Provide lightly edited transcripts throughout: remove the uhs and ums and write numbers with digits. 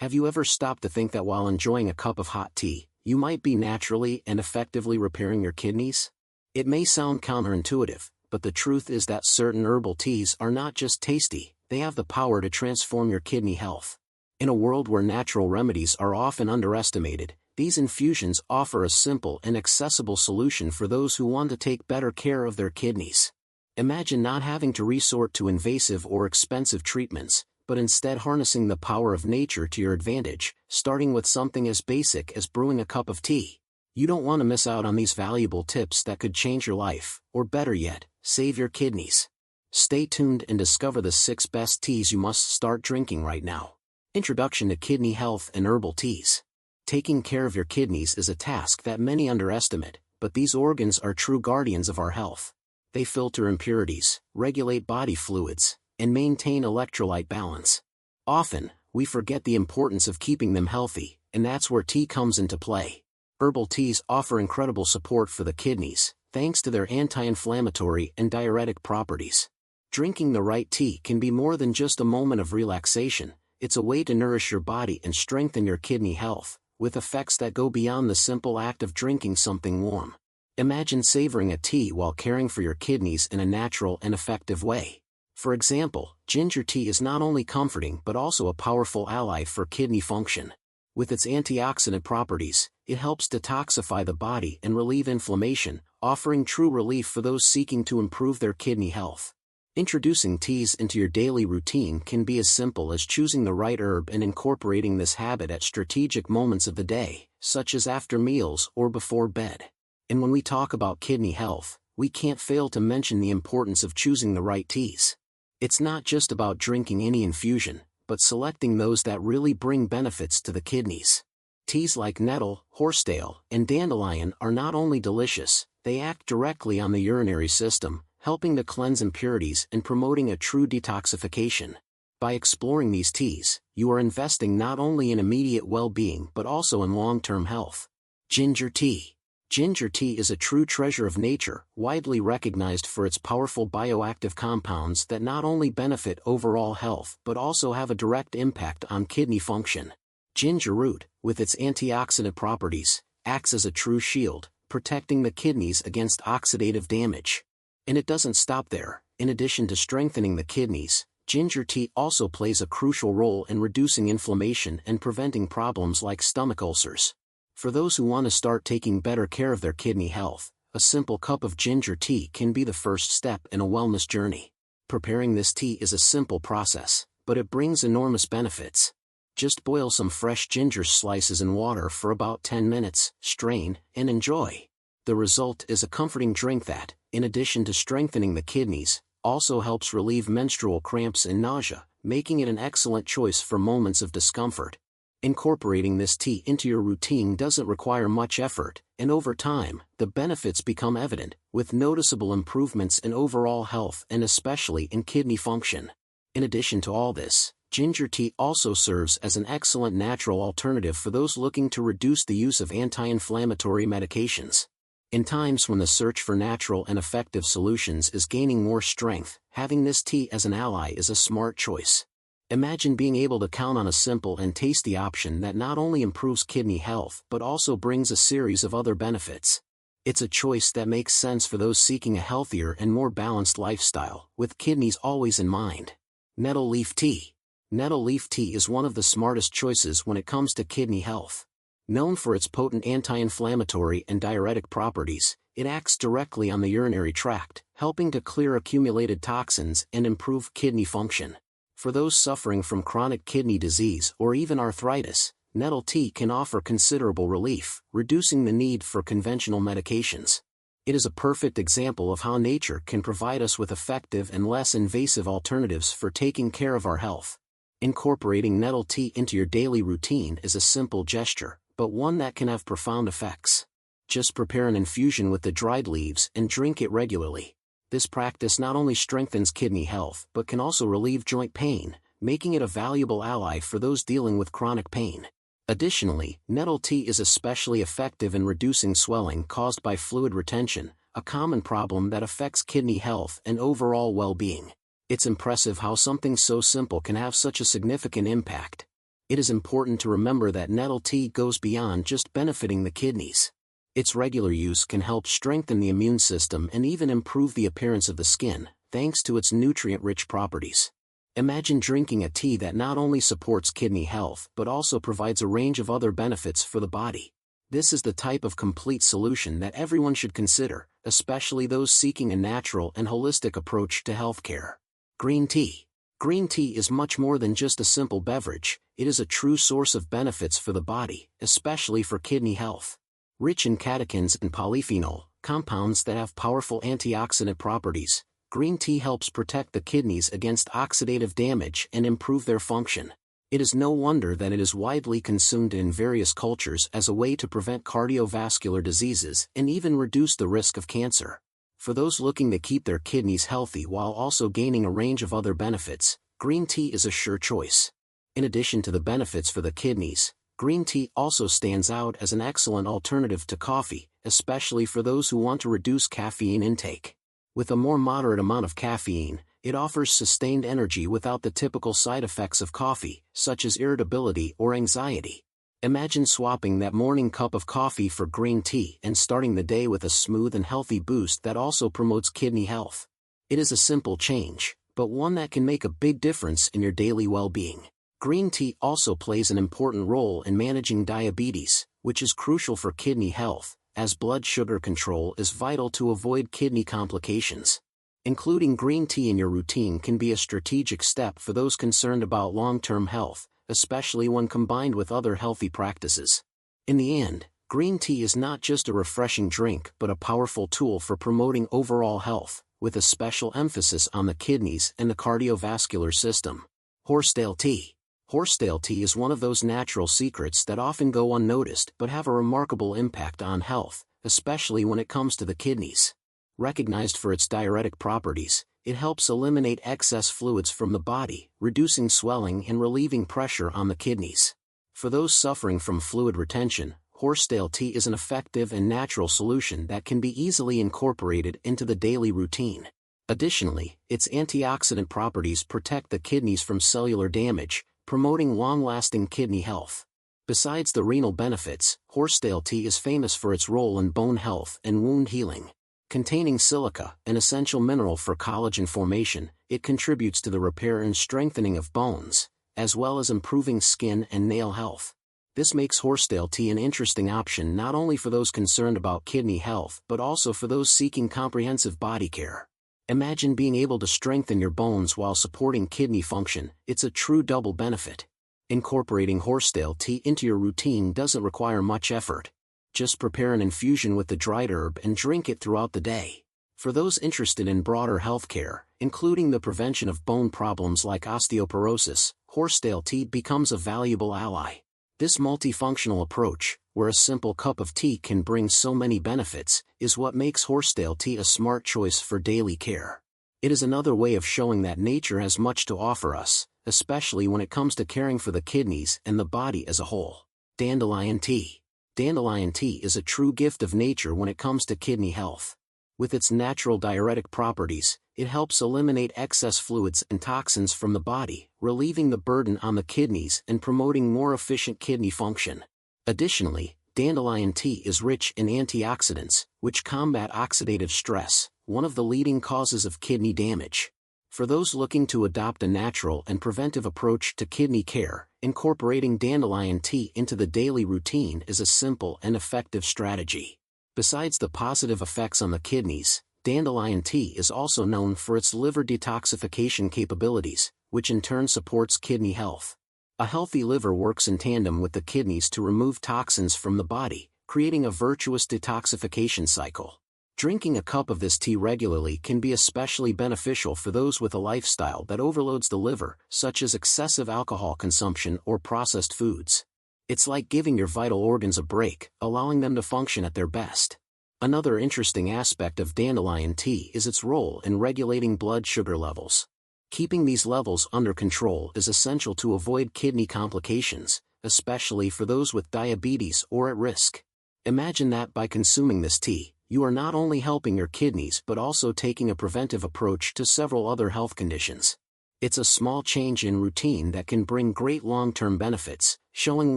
Have you ever stopped to think that while enjoying a cup of hot tea, you might be naturally and effectively repairing your kidneys? It may sound counterintuitive, but the truth is that certain herbal teas are not just tasty, they have the power to transform your kidney health. In a world where natural remedies are often underestimated, these infusions offer a simple and accessible solution for those who want to take better care of their kidneys. Imagine not having to resort to invasive or expensive treatments, but instead harnessing the power of nature to your advantage, starting with something as basic as brewing a cup of tea. You don't want to miss out on these valuable tips that could change your life, or better yet, save your kidneys. Stay tuned and discover the 6 best teas you must start drinking right now. Introduction to Kidney Health and Herbal Teas. Taking care of your kidneys is a task that many underestimate, but these organs are true guardians of our health. They filter impurities, regulate body fluids, and maintain electrolyte balance. Often, we forget the importance of keeping them healthy, and that's where tea comes into play. Herbal teas offer incredible support for the kidneys, thanks to their anti-inflammatory and diuretic properties. Drinking the right tea can be more than just a moment of relaxation, it's a way to nourish your body and strengthen your kidney health, with effects that go beyond the simple act of drinking something warm. Imagine savoring a tea while caring for your kidneys in a natural and effective way. For example, ginger tea is not only comforting but also a powerful ally for kidney function. With its antioxidant properties, it helps detoxify the body and relieve inflammation, offering true relief for those seeking to improve their kidney health. Introducing teas into your daily routine can be as simple as choosing the right herb and incorporating this habit at strategic moments of the day, such as after meals or before bed. And when we talk about kidney health, we can't fail to mention the importance of choosing the right teas. It's not just about drinking any infusion, but selecting those that really bring benefits to the kidneys. Teas like nettle, horsetail, and dandelion are not only delicious, they act directly on the urinary system, helping to cleanse impurities and promoting a true detoxification. By exploring these teas, you are investing not only in immediate well-being but also in long-term health. Ginger tea. Ginger tea is a true treasure of nature, widely recognized for its powerful bioactive compounds that not only benefit overall health but also have a direct impact on kidney function. Ginger root, with its antioxidant properties, acts as a true shield, protecting the kidneys against oxidative damage. And it doesn't stop there. In addition to strengthening the kidneys, ginger tea also plays a crucial role in reducing inflammation and preventing problems like stomach ulcers. For those who want to start taking better care of their kidney health, a simple cup of ginger tea can be the first step in a wellness journey. Preparing this tea is a simple process, but it brings enormous benefits. Just boil some fresh ginger slices in water for about 10 minutes, strain, and enjoy. The result is a comforting drink that, in addition to strengthening the kidneys, also helps relieve menstrual cramps and nausea, making it an excellent choice for moments of discomfort. Incorporating this tea into your routine doesn't require much effort, and over time, the benefits become evident, with noticeable improvements in overall health and especially in kidney function. In addition to all this, ginger tea also serves as an excellent natural alternative for those looking to reduce the use of anti-inflammatory medications. In times when the search for natural and effective solutions is gaining more strength, having this tea as an ally is a smart choice. Imagine being able to count on a simple and tasty option that not only improves kidney health but also brings a series of other benefits. It's a choice that makes sense for those seeking a healthier and more balanced lifestyle, with kidneys always in mind. Nettle leaf tea. Nettle leaf tea is one of the smartest choices when it comes to kidney health. Known for its potent anti-inflammatory and diuretic properties, it acts directly on the urinary tract, helping to clear accumulated toxins and improve kidney function. For those suffering from chronic kidney disease or even arthritis, nettle tea can offer considerable relief, reducing the need for conventional medications. It is a perfect example of how nature can provide us with effective and less invasive alternatives for taking care of our health. Incorporating nettle tea into your daily routine is a simple gesture, but one that can have profound effects. Just prepare an infusion with the dried leaves and drink it regularly. This practice not only strengthens kidney health but can also relieve joint pain, making it a valuable ally for those dealing with chronic pain. Additionally, nettle tea is especially effective in reducing swelling caused by fluid retention, a common problem that affects kidney health and overall well-being. It's impressive how something so simple can have such a significant impact. It is important to remember that nettle tea goes beyond just benefiting the kidneys. Its regular use can help strengthen the immune system and even improve the appearance of the skin, thanks to its nutrient-rich properties. Imagine drinking a tea that not only supports kidney health but also provides a range of other benefits for the body. This is the type of complete solution that everyone should consider, especially those seeking a natural and holistic approach to healthcare. Green tea. Green tea is much more than just a simple beverage. It is a true source of benefits for the body, especially for kidney health. Rich in catechins and polyphenol, compounds that have powerful antioxidant properties, green tea helps protect the kidneys against oxidative damage and improve their function. It is no wonder that it is widely consumed in various cultures as a way to prevent cardiovascular diseases and even reduce the risk of cancer. For those looking to keep their kidneys healthy while also gaining a range of other benefits, green tea is a sure choice. In addition to the benefits for the kidneys, green tea also stands out as an excellent alternative to coffee, especially for those who want to reduce caffeine intake. With a more moderate amount of caffeine, it offers sustained energy without the typical side effects of coffee, such as irritability or anxiety. Imagine swapping that morning cup of coffee for green tea and starting the day with a smooth and healthy boost that also promotes kidney health. It is a simple change, but one that can make a big difference in your daily well-being. Green tea also plays an important role in managing diabetes, which is crucial for kidney health, as blood sugar control is vital to avoid kidney complications. Including green tea in your routine can be a strategic step for those concerned about long-term health, especially when combined with other healthy practices. In the end, green tea is not just a refreshing drink but a powerful tool for promoting overall health, with a special emphasis on the kidneys and the cardiovascular system. Horsetail tea. Horsetail tea is one of those natural secrets that often go unnoticed but have a remarkable impact on health, especially when it comes to the kidneys. Recognized for its diuretic properties, it helps eliminate excess fluids from the body, reducing swelling and relieving pressure on the kidneys. For those suffering from fluid retention, horsetail tea is an effective and natural solution that can be easily incorporated into the daily routine. Additionally, its antioxidant properties protect the kidneys from cellular damage, promoting long-lasting kidney health. Besides the renal benefits, horsetail tea is famous for its role in bone health and wound healing. Containing silica, an essential mineral for collagen formation, it contributes to the repair and strengthening of bones, as well as improving skin and nail health. This makes horsetail tea an interesting option not only for those concerned about kidney health but also for those seeking comprehensive body care. Imagine being able to strengthen your bones while supporting kidney function. It's a true double benefit. Incorporating horsetail tea into your routine doesn't require much effort. Just prepare an infusion with the dried herb and drink it throughout the day. For those interested in broader health care, including the prevention of bone problems like osteoporosis, horsetail tea becomes a valuable ally. This multifunctional approach, where a simple cup of tea can bring so many benefits, is what makes horsetail tea a smart choice for daily care. It is another way of showing that nature has much to offer us, especially when it comes to caring for the kidneys and the body as a whole. Dandelion tea. Dandelion tea is a true gift of nature when it comes to kidney health. With its natural diuretic properties, it helps eliminate excess fluids and toxins from the body, relieving the burden on the kidneys and promoting more efficient kidney function. Additionally, dandelion tea is rich in antioxidants, which combat oxidative stress, one of the leading causes of kidney damage. For those looking to adopt a natural and preventive approach to kidney care, incorporating dandelion tea into the daily routine is a simple and effective strategy. Besides the positive effects on the kidneys, dandelion tea is also known for its liver detoxification capabilities, which in turn supports kidney health. A healthy liver works in tandem with the kidneys to remove toxins from the body, creating a virtuous detoxification cycle. Drinking a cup of this tea regularly can be especially beneficial for those with a lifestyle that overloads the liver, such as excessive alcohol consumption or processed foods. It's like giving your vital organs a break, allowing them to function at their best. Another interesting aspect of dandelion tea is its role in regulating blood sugar levels. Keeping these levels under control is essential to avoid kidney complications, especially for those with diabetes or at risk. Imagine that by consuming this tea, you are not only helping your kidneys but also taking a preventive approach to several other health conditions. It's a small change in routine that can bring great long-term benefits, showing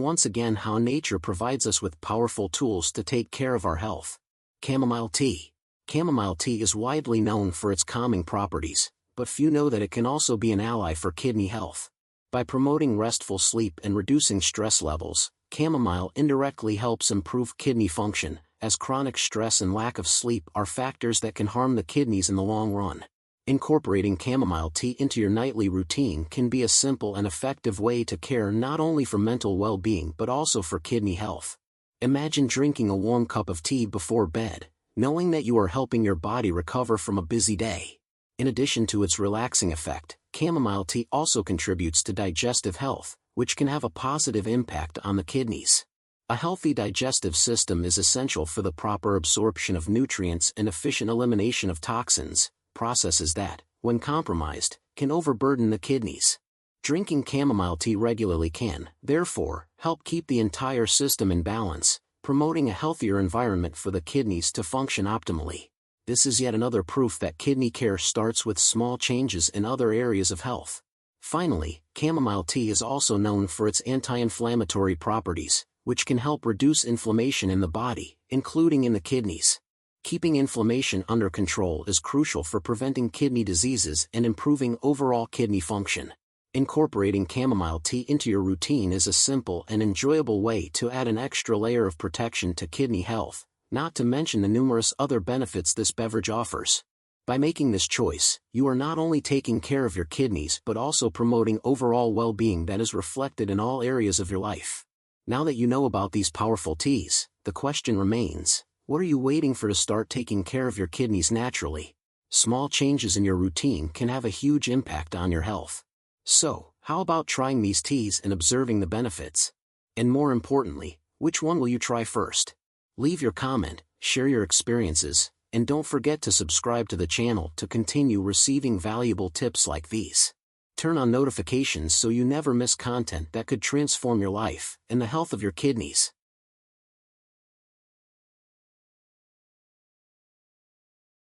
once again how nature provides us with powerful tools to take care of our health. Chamomile tea. Chamomile tea is widely known for its calming properties, but few know that it can also be an ally for kidney health. By promoting restful sleep and reducing stress levels, chamomile indirectly helps improve kidney function, as chronic stress and lack of sleep are factors that can harm the kidneys in the long run. Incorporating chamomile tea into your nightly routine can be a simple and effective way to care not only for mental well-being but also for kidney health. Imagine drinking a warm cup of tea before bed, knowing that you are helping your body recover from a busy day. In addition to its relaxing effect, chamomile tea also contributes to digestive health, which can have a positive impact on the kidneys. A healthy digestive system is essential for the proper absorption of nutrients and efficient elimination of toxins, processes that, when compromised, can overburden the kidneys. Drinking chamomile tea regularly can, therefore, help keep the entire system in balance, promoting a healthier environment for the kidneys to function optimally. This is yet another proof that kidney care starts with small changes in other areas of health. Finally, chamomile tea is also known for its anti-inflammatory properties, which can help reduce inflammation in the body, including in the kidneys. Keeping inflammation under control is crucial for preventing kidney diseases and improving overall kidney function. Incorporating chamomile tea into your routine is a simple and enjoyable way to add an extra layer of protection to kidney health, not to mention the numerous other benefits this beverage offers. By making this choice, you are not only taking care of your kidneys but also promoting overall well-being that is reflected in all areas of your life. Now that you know about these powerful teas, the question remains, what are you waiting for to start taking care of your kidneys naturally? Small changes in your routine can have a huge impact on your health. So, how about trying these teas and observing the benefits? And more importantly, which one will you try first? Leave your comment, share your experiences, and don't forget to subscribe to the channel to continue receiving valuable tips like these. Turn on notifications so you never miss content that could transform your life and the health of your kidneys.